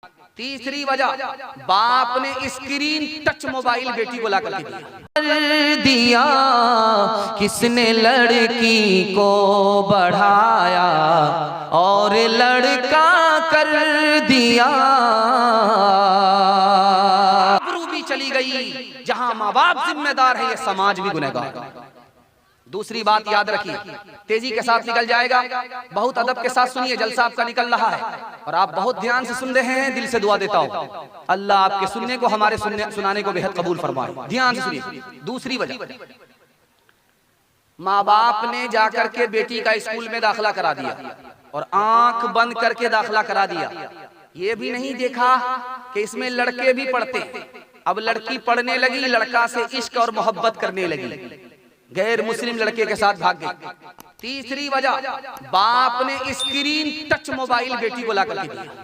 तीसरी वजह, बाप ने स्क्रीन टच मोबाइल बेटी को लाकर दिया। किसने लड़की को बढ़ाया और लड़का कर दिया। आबरू भी चली गई। जहां माँ बाप जिम्मेदार है, ये समाज भी गुनहगार। दूसरी बात याद रखिए, तेजी के साथ निकल जाएगा, बहुत अदब के साथ सुनिए, जलसा आपका निकल रहा है और आप बहुत ध्यान से सुन रहे हैं। दिल से दुआ देता हूं अल्लाह आपके सुनने को, हमारे सुनाने को बेहद कबूल फरमाए। ध्यान से सुनिए। दूसरी वजह, माँ बाप ने जाकर के बेटी का स्कूल में दाखिला करा दिया और आंख बंद करके दाखिला करा दिया। ये भी नहीं देखा कि इसमें लड़के भी पढ़ते हैं। अब लड़की पढ़ने लगी, लड़का से इश्क और मोहब्बत करने लगी, गैर मुस्लिम लड़के के साथ भाग गई। तीसरी वजह, बाप ने स्क्रीन टच मोबाइल बेटी को लाकर के दिया।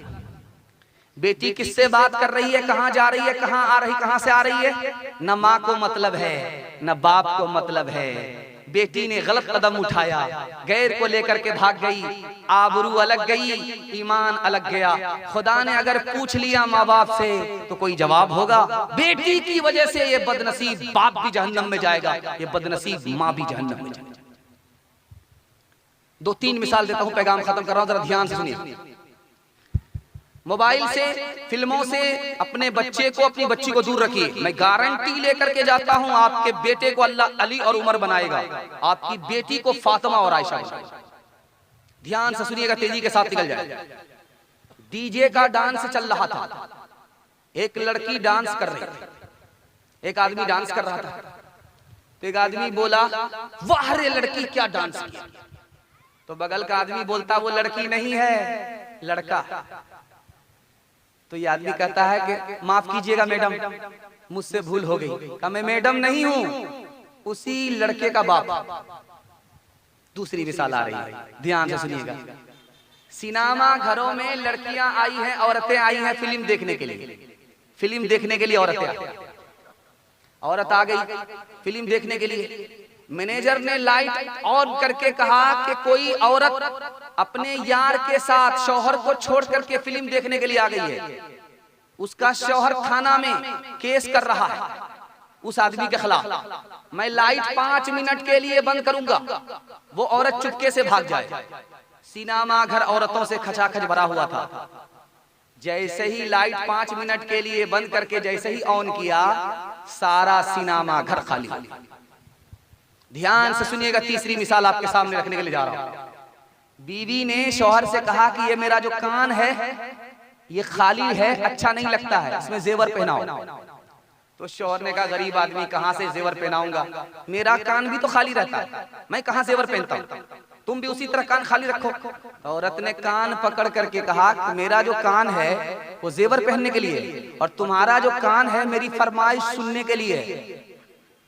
बेटी किससे बात कर रही है, कहां जा रही है, कहां आ रही, कहां से आ रही है, न माँ को मतलब है न बाप को मतलब है। बेटी ने गलत कदम उठाया, गैर को लेकर के भाग गई, आबरू अलग गई, ईमान अलग गया। खुदा ने अगर पूछ लिया माँ बाप से तो कोई जवाब होगा। बेटी की वजह से ये बदनसीब बाप भी जहन्नम में जाएगा, ये बदनसीब माँ भी जहन्नम में जाएगी। दो तीन मिसाल देता हूं, पैगाम खत्म कर रहा हूं, जरा ध्यान से सुनिए। मोबाइल से, फिल्मों से अपने बच्चे को, अपनी बच्ची को दूर रखिए। मैं गारंटी लेकर के जाता हूं, आपके बेटे को अल्लाह अली और उमर बनाएगा, आपकी बेटी को फातिमा और आयशा बनाएगा। ध्यान से सुनिएगा, तेजी के साथ निकल जाए। डीजे का डांस चल रहा था, एक लड़की डांस कर रही थी, एक आदमी डांस कर रहा था, तो एक आदमी बोला, वाह रे लड़की क्या डांस किया। तो बगल का आदमी बोलता, वो लड़की नहीं है, लड़का। तो ये आदमी कहता है कि माफ कीजिएगा मैडम, मुझसे भूल हो गई। कहा मैं मैडम नहीं हूं, उसी लड़के का बाप। दूसरी मिसाल आ रही है, ध्यान से सुनिएगा। सिनेमा घरों में लड़कियां आई हैं, औरतें आई हैं फिल्म देखने के लिए। फिल्म देखने के लिए औरतें आई, औरत आ गई फिल्म देखने के लिए। मैनेजर ने लाइट ऑन करके कहा कि कोई औरत अपने यार के साथ शौहर को छोड़ करके फिल्म देखने के लिए आ गई है। उसका शौहर थाना में केस कर रहा है उस आदमी के खिलाफ। मैं लाइट 5 मिनट के लिए बंद करूंगा, वो औरत चुपके से भाग जाए। सिनेमा घर औरतों से खचाखच भरा हुआ था। जैसे ही लाइट 5 मिनट के लिए बंद करके जैसे ही ऑन किया, सारा सिनेमा घर खाली। ध्यान से सुनिएगा, तीसरी मिसाल आपके सामने रखने के लिए जा रहा हूं। बीवी ने शौहर से कहा कि ये मेरा जो कान है ये खाली है, अच्छा नहीं लगता है, इसमें जेवर पहनाओ। तो शौहर ने कहा, गरीब आदमी कहां से जेवर पहनाऊंगा, मेरा कान भी तो खाली रहता है, मैं कहां जेवर पहनता हूं, तुम भी उसी तरह कान खाली रखो। औरत ने कान पकड़ करके कहा, मेरा जो कान है वो जेवर पहनने के लिए, और तुम्हारा जो कान है मेरी फरमाइश सुनने के लिए।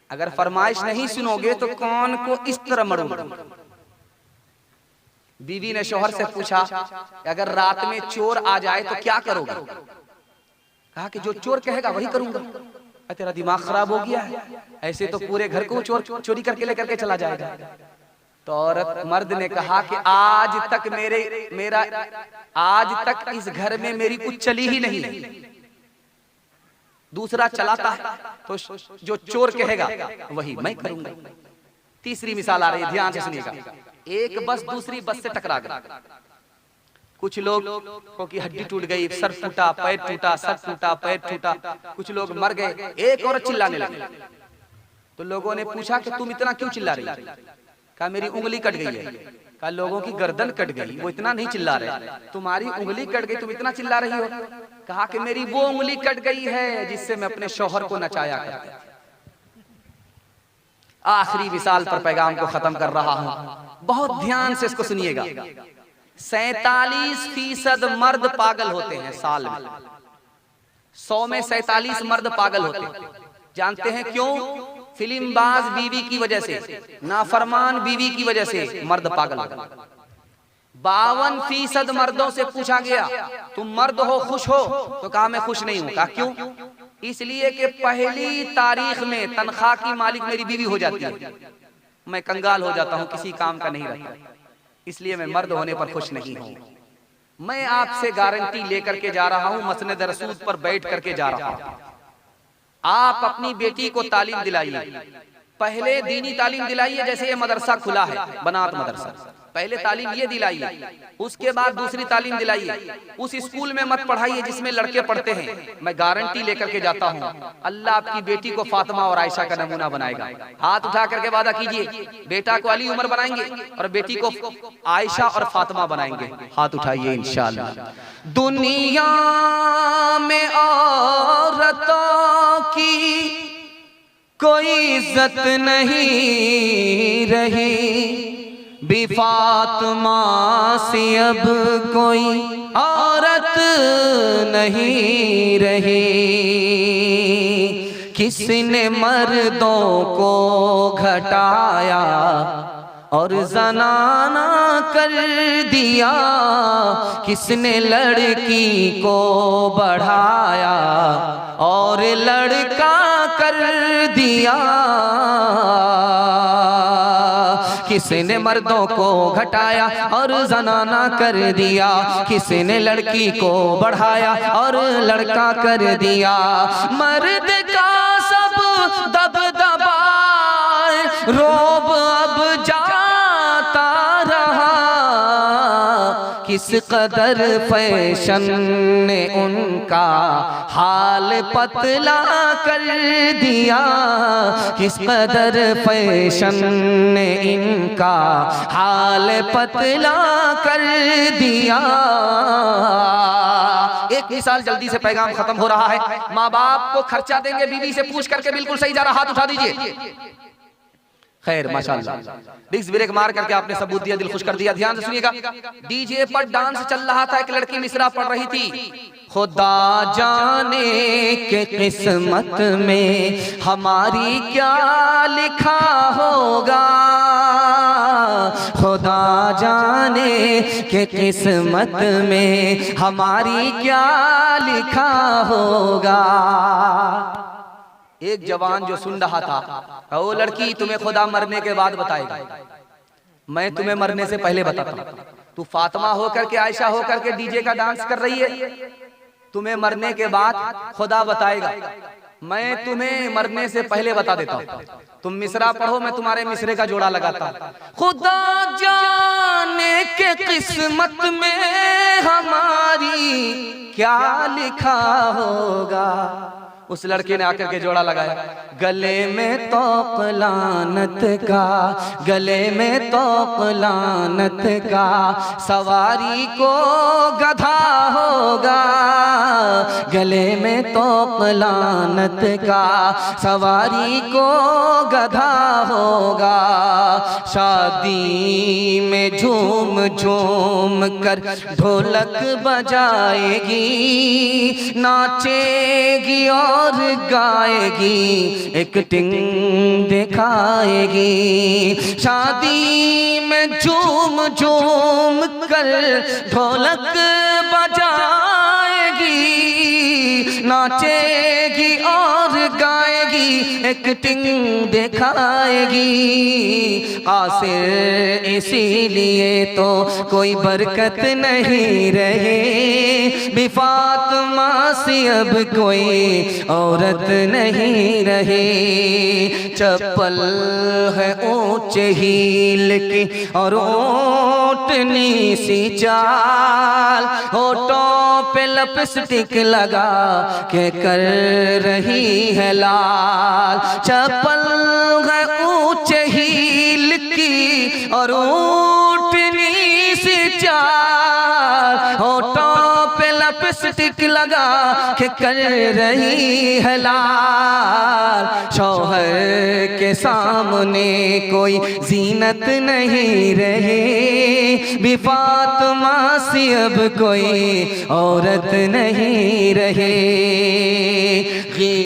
अगर फरमाइश नहीं सुनोगे तो कान को इस तरह मरोगे। बीवी ने शौहर से पूछा, अगर रात में चोर आ जाए तो क्या करोगे। कहा कि जो चोर कहेगा वही करूंगा। तेरा दिमाग खराब हो गया है, ऐसे तो पूरे घर को चोर चोरी करके लेकर के चला जाएगा। तो औरत मर्द ने कहा कि आज तक इस घर में मेरी कुछ चली ही नहीं, दूसरा चलाता है तो जो चोर कहेगा वही मैं करूंगा। तीसरी मिसाल आ रही है, ध्यान से सुनिएगा। एक बस दूसरी बस से टकरा गई। कुछ लोग की हड्डी टूट गई, सर टूटा, पैर टूटा, सर टूटा, पैर टूटा, कुछ लोग मर गए। एक औरत चिल्लाने लगी, तो लोगों ने पूछा कि तुम इतना क्यों चिल्ला रही। कहा मेरी उंगली कट गई है। कहा लोगों की गर्दन कट गई, वो इतना नहीं चिल्ला रहे, तुम्हारी उंगली कट गई, तुम इतना चिल्ला रही हो। कहा कि मेरी वो उंगली कट गई है जिससे मैं अपने शौहर को नचाया करता था। आखिरी मिसाल पर पैगाम को खत्म कर रहा हूं, बहुत ध्यान से इसको सुनिएगा। 47% मर्द पागल होते हैं साल में, 100 में 47 मर्द पागल होते हैं। जानते हैं क्यों? फिल्मबाज बीवी की वजह से, नाफरमान बीवी की वजह से मर्द पागल होते हैं। 52% मर्दों से पूछा गया तुम मर्द हो, खुश हो? तो कहा मैं खुश नहीं हूं। कहा क्यों? इसलिए कि पहली तारीख में तनख्वाह की मालिक मेरी बीवी हो जाती है, मैं कंगाल हो जाता हूं, किसी काम का नहीं रहता, इसलिए मैं मर्द होने पर खुश नहीं हूं। मैं आपसे गारंटी लेकर के जा रहा हूं, मसनद रसूल पर बैठ करके जा रहा हूं। आप अपनी बेटी को तालीम दिलाइए, पहले दीनी तालीम दिलाइए। जैसे ये मदरसा खुला है, बनात मदरसा, पहले तालीम ये दिलाइए, उसके बाद दूसरी तालीम दिलाइए। उस स्कूल में मत पढ़ाइए जिसमें लड़के पढ़ते हैं। मैं गारंटी लेकर के जाता हूं, अल्लाह आपकी बेटी को फातिमा और आयशा का नमूना बनाएगा। हाथ उठा करके वादा कीजिए, बेटा को अली उमर बनाएंगे और बेटी को आयशा और फातिमा बनाएंगे। हाथ उठाइए इंशाअल्लाह। दुनिया में औरतों की कोई इज्जत नहीं रही, भी फातिमा से अब कोई औरत नहीं रही। किसने मर्दों को घटाया और जनाना कर दिया, किसने लड़की को बढ़ाया और लड़का कर दिया। किसने मर्दों को घटाया और जनाना कर दिया, किसने लड़की को बढ़ाया और लड़का कर दिया। मर्द का सब दबदबा रोब अब जाता रहा, किस कदर फैशन ने उनका हाल पतला कर दिया, किस कदर फैशन ने इनका हाल पतला कर दिया। एक मिसाल, जल्दी से पैगाम खत्म हो रहा है। माँ बाप को खर्चा देंगे, बीवी से पूछ करके, बिल्कुल सही जा रहा, हाथ उठा दीजिए। खैर माशाल्लाह, डिस्क ब्रेक मार करके आपने सबूत दिया, दिल खुश कर दिया। ध्यान से सुनिएगा, डीजे पर डांस चल रहा था, एक लड़की मिसरा पढ़ रही थी। खुदा जाने के किस्मत में हमारी क्या लिखा होगा, खुदा जाने के किस्मत में हमारी क्या लिखा होगा। एक जवान जो सुन रहा था, ओ लड़की, तुम्हें खुदा मरने के बाद बताएगा, मैं तुम्हें मरने से पहले बताता हूं। तू फातिमा होकर के, आयशा होकर के डीजे का डांस कर रही है, तुम्हें मरने के बाद खुदा बताएगा, मैं तुम्हें मरने से पहले बता देता हूं। तुम मिसरा पढ़ो, मैं तुम्हारे मिसरे का जोड़ा लगाता हूं। खुदा जाने के किस्मत में हमारी क्या लिखा होगा। उस लड़के ने आकर के जोड़ा लगाया, गले में तौक लानत का, गले में तौक लानत का, सवारी को गधा होगा, गले में तौक लानत का, सवारी को गधा होगा। शादी में झूम झूम कर ढोलक बजाएगी, नाचेगी और गाएगी, एक्टिंग दिखाएगी। शादी में झूम झूम कर ढोलक बजाएगी, नाचेगी और गाएगी, एक्टिंग दिखाएगी। आसिर इसीलिए तो कोई बरकत नहीं रहे, भी फातिमा से अब कोई औरत नहीं रही। चप्पल है ऊंचे हील की और ऊंटनी सी चाल, होठों पे लिपस्टिक लगा के कर रही है लाल। चप्पल है ऊंचे हील की और ऊंटनी सी चाल, होठों पे लिपस्टिक लगा के कर रही है लाल। शौहर के सामने कोई जीनत नहीं रही, भी फातिमा से अब कोई औरत नहीं रही।